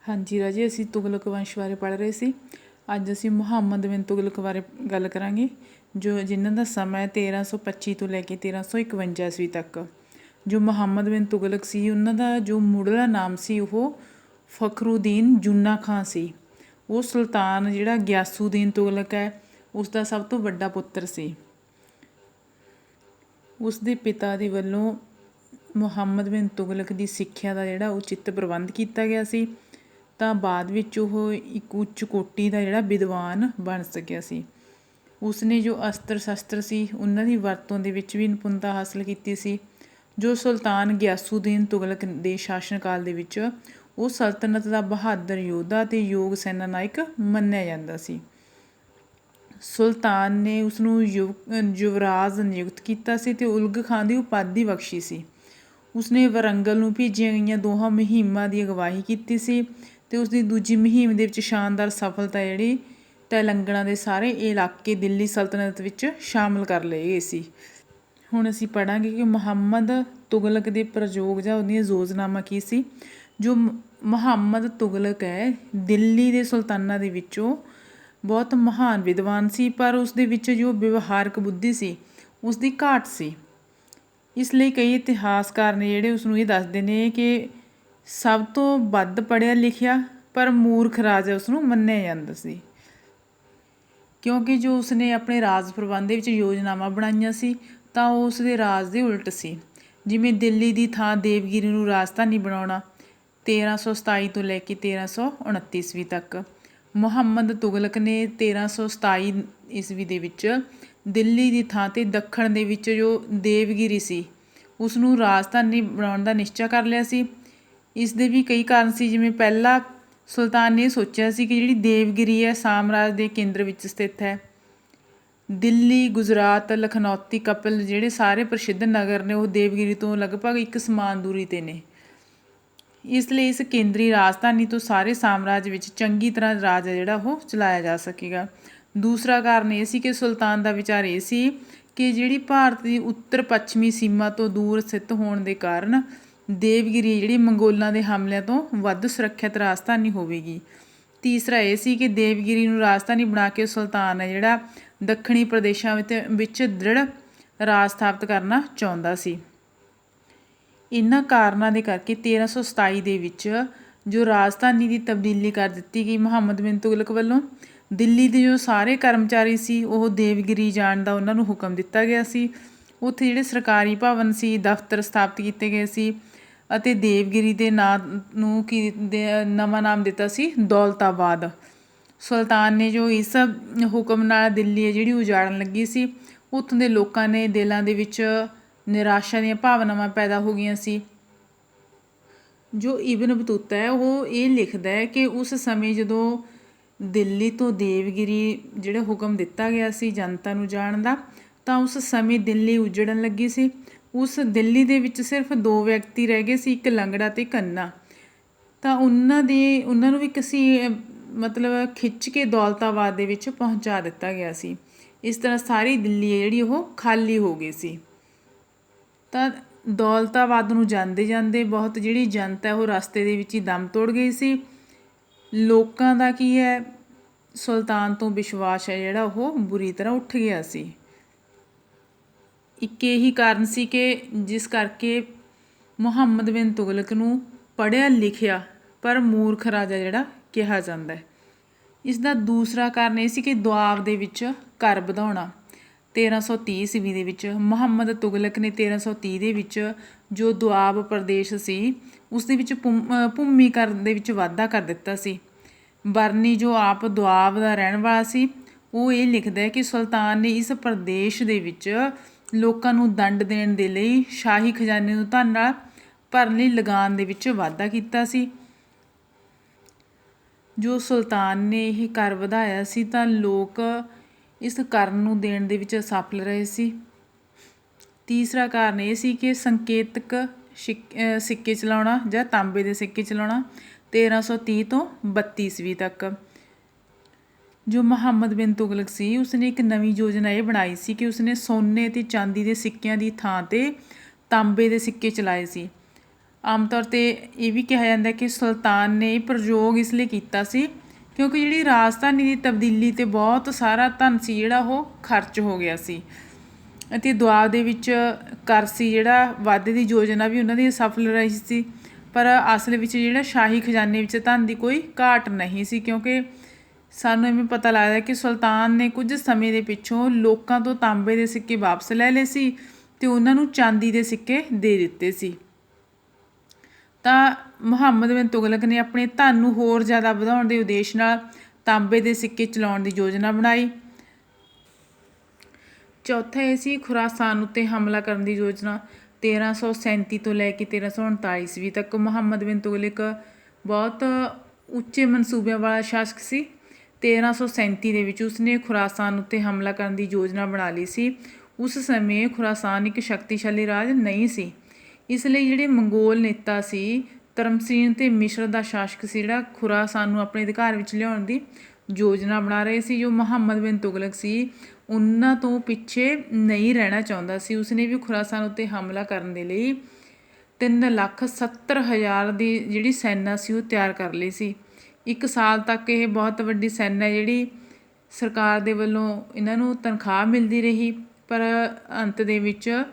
ਹਾਂਜੀ ਰਾਜੇ, ਅਸੀਂ ਤੁਗਲਕ ਵੰਸ਼ ਬਾਰੇ ਪੜ੍ਹ ਰਹੇ ਸੀ। ਅੱਜ ਅਸੀਂ ਮੁਹੰਮਦ ਬਿਨ ਤੁਗਲਕ ਬਾਰੇ ਗੱਲ ਕਰਾਂਗੇ, ਜਿਨ੍ਹਾਂ ਦਾ ਸਮਾਂ 1325 ਤੋਂ ਲੈ ਕੇ 1351 ਈਸਵੀ ਤੱਕ। ਜੋ ਮੁਹੰਮਦ ਬਿਨ ਤੁਗਲਕ ਸੀ, ਉਹਨਾਂ ਦਾ ਜੋ ਮੁੱਢਲਾ ਨਾਮ ਸੀ ਉਹ ਫਖਰੂਦੀਨ ਜੂਨਾ ਖਾਂ ਸੀ। ਉਹ ਸੁਲਤਾਨ ਜਿਹੜਾ ਗਿਆਸੂਦੀਨ ਤੁਗਲਕ ਹੈ, ਉਸ ਦਾ ਸਭ ਤੋਂ ਵੱਡਾ ਪੁੱਤਰ ਸੀ। ਉਸ ਦੇ ਪਿਤਾ ਦੇ ਵੱਲੋਂ ਮੁਹੰਮਦ ਬਿਨ ਤੁਗਲਕ ਦੀ ਸਿੱਖਿਆ ਦਾ ਜਿਹੜਾ ਉਚਿਤ ਪ੍ਰਬੰਧ ਕੀਤਾ ਗਿਆ ਸੀ, ਤਾਂ ਬਾਅਦ ਵਿੱਚ ਉਹ ਇੱਕ ਉੱਚ ਕੋਟੀ ਦਾ ਜਿਹੜਾ ਵਿਦਵਾਨ ਬਣ ਸਕਿਆ ਸੀ। ਉਸਨੇ ਜੋ ਅਸਤਰ ਸ਼ਸਤਰ ਸੀ, ਉਹਨਾਂ ਦੀ ਵਰਤੋਂ ਦੇ ਵਿੱਚ ਵੀ ਨਿਪੁੰਨਤਾ ਹਾਸਲ ਕੀਤੀ ਸੀ। ਜੋ ਸੁਲਤਾਨ ਗਿਆਸੂਦੀਨ ਤੁਗਲਕ ਦੇ ਸ਼ਾਸਨ ਕਾਲ ਦੇ ਵਿੱਚ ਉਹ ਸਲਤਨਤ ਦਾ ਬਹਾਦਰ ਯੋਧਾ ਅਤੇ ਯੋਗ ਸੈਨਾ ਨਾਇਕ ਮੰਨਿਆ ਜਾਂਦਾ ਸੀ। ਸੁਲਤਾਨ ਨੇ ਉਸਨੂੰ ਯੁਵਰਾਜ ਨਿਯੁਕਤ ਕੀਤਾ ਸੀ ਅਤੇ ਉਲਗ ਖਾਂ ਦੀ ਉਪਾਧੀ ਬਖਸ਼ੀ ਸੀ। ਉਸਨੇ ਵਾਰੰਗਲ ਨੂੰ ਭੇਜੀਆਂ ਗਈਆਂ ਦੋਹਾਂ ਮੁਹਿੰਮਾਂ ਦੀ ਅਗਵਾਈ ਕੀਤੀ ਸੀ ਅਤੇ ਉਸਦੀ ਦੂਜੀ ਮੁਹਿੰਮ ਦੇ ਵਿੱਚ ਸ਼ਾਨਦਾਰ ਸਫਲਤਾ ਜਿਹੜੀ ਤੇਲੰਗਾਨਾ ਦੇ ਸਾਰੇ ਇਲਾਕੇ ਦਿੱਲੀ ਸਲਤਨਤ ਵਿੱਚ ਸ਼ਾਮਲ ਕਰ ਲਏ ਗਏ ਸੀ। ਹੁਣ ਅਸੀਂ ਪੜ੍ਹਾਂਗੇ ਕਿ ਮੁਹੰਮਦ ਤੁਗਲਕ ਦੇ ਪ੍ਰਯੋਗ ਜਾਂ ਉਹਦੀਆਂ ਯੋਜਨਾਵਾਂ ਕੀ ਸੀ। ਜੋ ਮੁਹੰਮਦ ਤੁਗਲਕ ਹੈ, ਦਿੱਲੀ ਦੇ ਸੁਲਤਾਨਾਂ ਦੇ ਵਿੱਚੋਂ ਬਹੁਤ ਮਹਾਨ ਵਿਦਵਾਨ ਸੀ, ਪਰ ਉਸ ਦੇ ਵਿੱਚ ਜੋ ਵਿਵਹਾਰਕ ਬੁੱਧੀ ਸੀ ਉਸ ਦੀ ਘਾਟ ਸੀ। ਇਸ ਲਈ ਕਈ ਇਤਿਹਾਸਕਾਰ ਨੇ ਜਿਹੜੇ ਉਸਨੂੰ ਇਹ ਦੱਸਦੇ ਨੇ ਕਿ ਸਭ ਤੋਂ ਵੱਧ ਪੜ੍ਹਿਆ ਲਿਖਿਆ ਪਰ ਮੂਰਖ ਰਾਜਾ ਉਸਨੂੰ ਮੰਨਿਆ ਜਾਂਦਾ ਸੀ, ਕਿਉਂਕਿ ਜੋ ਉਸਨੇ ਆਪਣੇ ਰਾਜ ਪ੍ਰਬੰਧ ਦੇ ਵਿੱਚ ਯੋਜਨਾਵਾਂ ਬਣਾਈਆਂ ਸੀ ਤਾਂ ਉਹ ਉਸ ਦੇ ਰਾਜ ਦੇ ਉਲਟ ਸੀ। ਜਿਵੇਂ ਦਿੱਲੀ ਦੀ ਥਾਂ ਦੇਵਗਿਰੀ ਨੂੰ ਰਾਜਧਾਨੀ ਬਣਾਉਣਾ 1327 ਤੋਂ ਲੈ ਕੇ 1329 ਈਸਵੀ ਤੱਕ। ਮੁਹੰਮਦ ਤੁਗਲਕ ਨੇ 1327 ਈਸਵੀ ਦੇ ਵਿੱਚ ਦਿੱਲੀ ਦੀ ਥਾਂ 'ਤੇ ਦੱਖਣ ਦੇ ਵਿੱਚ ਜੋ ਦੇਵਗਿਰੀ ਸੀ ਉਸ ਨੂੰ ਰਾਜਧਾਨੀ ਬਣਾਉਣ ਦਾ ਨਿਸ਼ਚਾ ਕਰ ਲਿਆ ਸੀ। ਇਸ ਦੇ ਵੀ ਕਈ ਕਾਰਨ ਸੀ। ਜਿਵੇਂ ਪਹਿਲਾ, ਸੁਲਤਾਨ ਨੇ ਸੋਚਿਆ ਸੀ ਕਿ ਜਿਹੜੀ ਦੇਵਗਿਰੀ ਹੈ ਸਾਮਰਾਜ ਦੇ ਕੇਂਦਰ ਵਿੱਚ ਸਥਿਤ ਹੈ। ਦਿੱਲੀ, ਗੁਜਰਾਤ, ਲਖਨੌਤੀ, ਕਪਿਲ ਜਿਹੜੇ ਸਾਰੇ ਪ੍ਰਸਿੱਧ ਨਗਰ ਨੇ ਉਹ ਦੇਵਗਿਰੀ ਤੋਂ ਲਗਭਗ ਇੱਕ ਸਮਾਨ ਦੂਰੀ 'ਤੇ ਨੇ। ਇਸ ਲਈ ਇਸ ਕੇਂਦਰੀ ਰਾਜਧਾਨੀ ਤੋਂ ਸਾਰੇ ਸਾਮਰਾਜ ਵਿੱਚ ਚੰਗੀ ਤਰ੍ਹਾਂ ਰਾਜ ਹੈ ਜਿਹੜਾ ਉਹ ਚਲਾਇਆ ਜਾ ਸਕੇਗਾ। ਦੂਸਰਾ ਕਾਰਨ ਇਹ ਸੀ ਕਿ ਸੁਲਤਾਨ ਦਾ ਵਿਚਾਰ ਇਹ ਸੀ ਕਿ ਜਿਹੜੀ ਭਾਰਤ ਦੀ ਉੱਤਰ ਪੱਛਮੀ ਸੀਮਾ ਤੋਂ ਦੂਰ ਸਥਿਤ ਹੋਣ ਦੇ ਕਾਰਨ ਦੇਵਗਿਰੀ ਜਿਹੜੀ ਮੰਗੋਲਾਂ ਦੇ ਹਮਲਿਆਂ ਤੋਂ ਵੱਧ ਸੁਰੱਖਿਅਤ ਰਾਜਧਾਨੀ ਹੋਵੇਗੀ। ਤੀਸਰਾ ਇਹ ਸੀ ਕਿ ਦੇਵਗਿਰੀ ਨੂੰ ਰਾਜਧਾਨੀ ਬਣਾ ਕੇ ਸੁਲਤਾਨ ਹੈ ਜਿਹੜਾ ਦੱਖਣੀ ਪ੍ਰਦੇਸ਼ਾਂ ਵਿੱਚ ਦ੍ਰਿੜ ਰਾਜ ਸਥਾਪਿਤ ਕਰਨਾ ਚਾਹੁੰਦਾ ਸੀ। ਇਹਨਾਂ ਕਾਰਨਾਂ ਦੇ ਕਰਕੇ 1327 ਦੇ ਵਿੱਚ ਜੋ ਰਾਜਧਾਨੀ ਦੀ ਤਬਦੀਲੀ ਕਰ ਦਿੱਤੀ ਗਈ ਮੁਹੰਮਦ ਬਿਨ ਤੁਗਲਕ ਵੱਲੋਂ। ਦਿੱਲੀ ਦੇ ਜੋ ਸਾਰੇ ਕਰਮਚਾਰੀ ਸੀ ਉਹ ਦੇਵਗਿਰੀ ਜਾਣ ਦਾ ਉਹਨਾਂ ਨੂੰ ਹੁਕਮ ਦਿੱਤਾ ਗਿਆ ਸੀ। ਉੱਥੇ ਜਿਹੜੇ ਸਰਕਾਰੀ ਭਵਨ ਸੀ, ਦਫ਼ਤਰ ਸਥਾਪਿਤ ਕੀਤੇ ਗਏ ਸੀ ਅਤੇ ਦੇਵਗਿਰੀ ਦੇ ਨਾਂ ਨੂੰ ਨਵਾਂ ਨਾਮ ਦਿੱਤਾ ਸੀ ਦੌਲਤਾਬਾਦ। ਸੁਲਤਾਨ ਨੇ ਜੋ ਇਸ ਹੁਕਮ ਨਾਲ ਦਿੱਲੀ ਹੈ ਜਿਹੜੀ ਉਜਾੜਨ ਲੱਗੀ ਸੀ, ਉੱਥੋਂ ਦੇ ਲੋਕਾਂ ਨੇ ਦਿਲਾਂ ਦੇ ਵਿੱਚ ਨਿਰਾਸ਼ਾ ਦੀਆਂ ਭਾਵਨਾਵਾਂ ਪੈਦਾ ਹੋ ਗਈਆਂ ਸੀ। ਜੋ ਇਬਨ ਬਤੂਤਾ ਹੈ ਉਹ ਇਹ ਲਿਖਦਾ ਹੈ ਕਿ ਉਸ ਸਮੇਂ ਜਦੋਂ ਦਿੱਲੀ ਤੋਂ ਦੇਵਗਿਰੀ ਜਿਹੜਾ ਹੁਕਮ ਦਿੱਤਾ ਗਿਆ ਸੀ ਜਨਤਾ ਨੂੰ ਜਾਣ ਦਾ, ਤਾਂ ਉਸ ਸਮੇਂ ਦਿੱਲੀ ਉਜੜਨ ਲੱਗੀ ਸੀ। ਉਸ ਦਿੱਲੀ ਦੇ ਵਿੱਚ ਸਿਰਫ 2 ਵਿਅਕਤੀ ਰਹਿ ਗਏ ਸੀ, ਇੱਕ ਲੰਗੜਾ ਅਤੇ ਕੰਨਾ। ਤਾਂ ਉਹਨਾਂ ਨੂੰ ਵੀ ਕਿਸੇ ਮਤਲਬ ਖਿੱਚ ਕੇ ਦੌਲਤਾਬਾਦ ਦੇ ਵਿੱਚ ਪਹੁੰਚਾ ਦਿੱਤਾ ਗਿਆ ਸੀ। ਇਸ ਤਰ੍ਹਾਂ ਸਾਰੀ ਦਿੱਲੀ ਹੈ ਜਿਹੜੀ ਉਹ ਖਾਲੀ ਹੋ ਗਈ ਸੀ। ਤਾਂ ਦੌਲਤਾਬਾਦ ਨੂੰ ਜਾਂਦੇ ਜਾਂਦੇ ਬਹੁਤ ਜਿਹੜੀ ਜਨਤਾ ਉਹ ਰਸਤੇ ਦੇ ਵਿੱਚ ਹੀ ਦਮ ਤੋੜ ਗਈ ਸੀ। ਲੋਕਾਂ ਦਾ ਕੀ ਹੈ, ਸੁਲਤਾਨ ਤੋਂ ਵਿਸ਼ਵਾਸ ਹੈ ਜਿਹੜਾ ਉਹ ਬੁਰੀ ਤਰ੍ਹਾਂ ਉੱਠ ਗਿਆ ਸੀ। ਇੱਕ ਇਹੀ ਕਾਰਨ ਸੀ ਕਿ ਜਿਸ ਕਰਕੇ ਮੁਹੰਮਦ ਬਿਨ ਤੁਗਲਕ ਨੂੰ ਪੜ੍ਹਿਆ ਲਿਖਿਆ ਪਰ ਮੂਰਖ ਰਾਜਾ ਜਿਹੜਾ ਕਿਹਾ ਜਾਂਦਾ ਹੈ। ਇਸ ਦਾ ਦੂਸਰਾ ਕਾਰਨ ਇਹ ਸੀ ਕਿ ਦੁਆਬ ਦੇ ਵਿੱਚ ਕਰ ਵਧਾਉਣਾ। 1330 ਈਸਵੀ ਦੇ ਵਿੱਚ ਮੁਹੰਮਦ ਤੁਗਲਕ ਨੇ 1330 ਦੇ ਵਿੱਚ ਜੋ ਦੁਆਬ ਪ੍ਰਦੇਸ਼ ਸੀ ਉਸ ਦੇ ਵਿੱਚ ਭੂਮੀਕਰਨ ਦੇ ਵਿੱਚ ਵਾਧਾ ਕਰ ਦਿੱਤਾ ਸੀ। ਬਰਨੀ ਜੋ ਆਪ ਦੁਆਬ ਦਾ ਰਹਿਣ ਵਾਲਾ ਸੀ, ਉਹ ਇਹ ਲਿਖਦਾ ਹੈ ਕਿ ਸੁਲਤਾਨ ਨੇ ਇਸ ਪ੍ਰਦੇਸ਼ ਦੇ ਵਿੱਚ ਲੋਕਾਂ ਨੂੰ ਦੰਡ ਦੇਣ ਦੇ ਲਈ ਸ਼ਾਹੀ ਖਜ਼ਾਨੇ ਨੂੰ ਧਨ ਨਾਲ ਭਰਨ ਲਈ ਲਗਾਨ ਦੇ ਵਿੱਚ ਵਾਧਾ ਕੀਤਾ ਸੀ। ਜੋ ਸੁਲਤਾਨ ਨੇ ਇਹ ਕਰ ਵਧਾਇਆ ਸੀ ਤਾਂ ਲੋਕ ਇਸ ਕਰ ਨੂੰ ਦੇਣ ਦੇ ਵਿੱਚ ਅਸਫਲ ਰਹੇ ਸੀ। ਤੀਸਰਾ ਕਾਰਨ ਇਹ ਸੀ ਕਿ ਸੰਕੇਤਕ ਸਿੱਕੇ ਚਲਾਉਣਾ ਜਾਂ ਤਾਂਬੇ ਦੇ ਸਿੱਕੇ ਚਲਾਉਣਾ 1330 ਤੋਂ 32 ਈਸਵੀ ਤੱਕ। ਜੋ ਮੁਹੰਮਦ ਬਿਨ ਤੁਗਲਕ ਸੀ ਉਸਨੇ ਇੱਕ ਨਵੀਂ ਯੋਜਨਾ ਇਹ ਬਣਾਈ ਸੀ ਕਿ ਉਸਨੇ ਸੋਨੇ ਅਤੇ ਚਾਂਦੀ ਦੇ ਸਿੱਕਿਆਂ ਦੀ ਥਾਂ 'ਤੇ ਤਾਂਬੇ ਦੇ ਸਿੱਕੇ ਚਲਾਏ ਸੀ। ਆਮ ਤੌਰ 'ਤੇ ਇਹ ਵੀ ਕਿਹਾ ਜਾਂਦਾ ਕਿ ਸੁਲਤਾਨ ਨੇ ਇਹ ਪ੍ਰਯੋਗ ਇਸ ਲਈ ਕੀਤਾ ਸੀ ਕਿਉਂਕਿ ਜਿਹੜੀ ਰਾਜਧਾਨੀ ਦੀ ਤਬਦੀਲੀ 'ਤੇ ਬਹੁਤ ਸਾਰਾ ਧਨ ਸੀ ਜਿਹੜਾ ਉਹ ਖਰਚ ਹੋ ਗਿਆ ਸੀ ਅਤੇ ਦੁਆਬ ਦੇ ਵਿੱਚ ਕਰ ਸੀ ਜਿਹੜਾ ਵਾਧੇ ਦੀ ਯੋਜਨਾ ਵੀ ਉਹਨਾਂ ਦੀ ਸਫਲ ਰਹੀ ਸੀ, ਪਰ ਅਸਲ ਵਿੱਚ ਜਿਹੜਾ ਸ਼ਾਹੀ ਖਜ਼ਾਨੇ ਵਿੱਚ ਧਨ ਦੀ ਕੋਈ ਘਾਟ ਨਹੀਂ ਸੀ ਕਿਉਂਕਿ ਸਾਨੂੰ ਇਵੇਂ ਪਤਾ ਲੱਗਦਾ ਕਿ ਸੁਲਤਾਨ ਨੇ ਕੁਝ ਸਮੇਂ ਦੇ ਪਿੱਛੋਂ ਲੋਕਾਂ ਤੋਂ ਤਾਂਬੇ ਦੇ ਸਿੱਕੇ ਵਾਪਸ ਲੈ ਲਏ ਸੀ ਅਤੇ ਉਹਨਾਂ ਨੂੰ ਚਾਂਦੀ ਦੇ ਸਿੱਕੇ ਦੇ ਦਿੱਤੇ ਸੀ। ਤਾਂ ਮੁਹੰਮਦ ਬਿਨ ਤੁਗਲਕ ਨੇ ਆਪਣੇ ਧਨ ਨੂੰ ਹੋਰ ਜ਼ਿਆਦਾ ਵਧਾਉਣ ਦੇ ਉਦੇਸ਼ ਨਾਲ ਤਾਂਬੇ ਦੇ ਸਿੱਕੇ ਚਲਾਉਣ ਦੀ ਯੋਜਨਾ ਬਣਾਈ। ਚੌਥਾ ਇਹ ਸੀ ਖੁਰਾਸਾਨ ਉੱਤੇ ਹਮਲਾ ਕਰਨ ਦੀ ਯੋਜਨਾ। 1337 ਤੋਂ ਲੈ ਕੇ 1339 ਈਸਵੀ ਤੱਕ ਮੁਹੰਮਦ ਬਿਨ ਤੁਗਲਕ ਬਹੁਤ ਉੱਚੇ ਮਨਸੂਬਿਆਂ ਵਾਲਾ ਸ਼ਾਸਕ ਸੀ। 1337 ਦੇ ਵਿੱਚ ਉਸਨੇ ਖੁਰਾਸਾਨ ਉੱਤੇ ਹਮਲਾ ਕਰਨ ਦੀ ਯੋਜਨਾ ਬਣਾ ਲਈ ਸੀ। ਉਸ ਸਮੇਂ ਖੁਰਾਸਾਨ ਇੱਕ ਸ਼ਕਤੀਸ਼ਾਲੀ ਰਾਜ ਨਹੀਂ ਸੀ, ਇਸ ਲਈ ਜਿਹੜੇ ਮੰਗੋਲ ਨੇਤਾ ਸੀ ਤਰਮਸੀਨ ਅਤੇ ਮਿਸਰ ਦਾ ਸ਼ਾਸਕ ਸੀ ਜਿਹੜਾ ਖੁਰਾਸਾਨ ਨੂੰ ਆਪਣੇ ਅਧਿਕਾਰ ਵਿੱਚ ਲਿਆਉਣ ਦੀ ਯੋਜਨਾ ਬਣਾ ਰਹੇ ਸੀ। ਜੋ ਮੁਹੰਮਦ ਬਿਨ ਤੁਗਲਕ ਸੀ ਉਹਨਾਂ ਤੋਂ ਪਿੱਛੇ ਨਹੀਂ ਰਹਿਣਾ ਚਾਹੁੰਦਾ ਸੀ। ਉਸਨੇ ਵੀ ਖੁਰਾਸਾਨ ਉੱਤੇ ਹਮਲਾ ਕਰਨ ਦੇ ਲਈ 3,70,000 ਦੀ ਜਿਹੜੀ ਸੈਨਾ ਸੀ ਉਹ ਤਿਆਰ ਕਰ ਲਈ ਸੀ। 1 ਸਾਲ ਤੱਕ ਇਹ ਬਹੁਤ ਵੱਡੀ ਸੈਨਾ ਜਿਹੜੀ ਸਰਕਾਰ ਦੇ ਵੱਲੋਂ ਇਹਨਾਂ ਨੂੰ ਤਨਖਾਹ ਮਿਲਦੀ ਰਹੀ, ਪਰ ਅੰਤ ਦੇ ਵਿੱਚ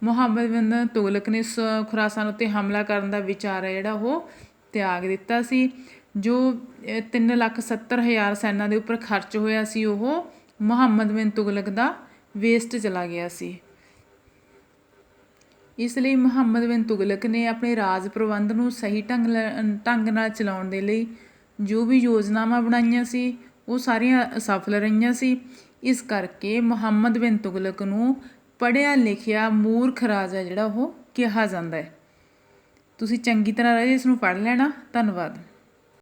ਮੁਹੰਮਦ ਬਿਨ ਤੁਗਲਕ ਨੇ ਖੁਰਾਸਾਨ ਉੱਤੇ ਹਮਲਾ ਕਰਨ ਦਾ ਵਿਚਾਰ ਹੈ ਜਿਹੜਾ ਉਹ ਤਿਆਗ ਦਿੱਤਾ ਸੀ। ਜੋ 3,70,000 ਸੈਨਾ ਦੇ ਉੱਪਰ ਖਰਚ ਹੋਇਆ ਸੀ ਉਹ ਮੁਹੰਮਦ ਬਿਨ ਤੁਗਲਕ ਦਾ ਵੇਸਟ ਚਲਾ ਗਿਆ ਸੀ। ਇਸ ਲਈ ਮੁਹੰਮਦ ਬਿਨ ਤੁਗਲਕ ਨੇ ਆਪਣੇ ਰਾਜ ਪ੍ਰਬੰਧ ਨੂੰ ਸਹੀ ਢੰਗ ਨਾਲ ਚਲਾਉਣ ਦੇ ਲਈ ਜੋ ਵੀ ਯੋਜਨਾਵਾਂ ਬਣਾਈਆਂ ਸੀ ਉਹ ਸਾਰੀਆਂ ਅਸਫਲ ਰਹੀਆਂ ਸੀ। ਇਸ ਕਰਕੇ ਮੁਹੰਮਦ ਬਿਨ ਤੁਗਲਕ ਨੂੰ ਪੜ੍ਹਿਆ ਲਿਖਿਆ ਮੂਰਖ ਰਾਜਾ ਜਿਹੜਾ ਉਹ ਕਿਹਾ ਜਾਂਦਾ ਹੈ। ਤੁਸੀਂ ਚੰਗੀ ਤਰ੍ਹਾਂ ਰਾਜੇ ਇਸ ਨੂੰ ਪੜ੍ਹ ਲੈਣਾ। ਧੰਨਵਾਦ।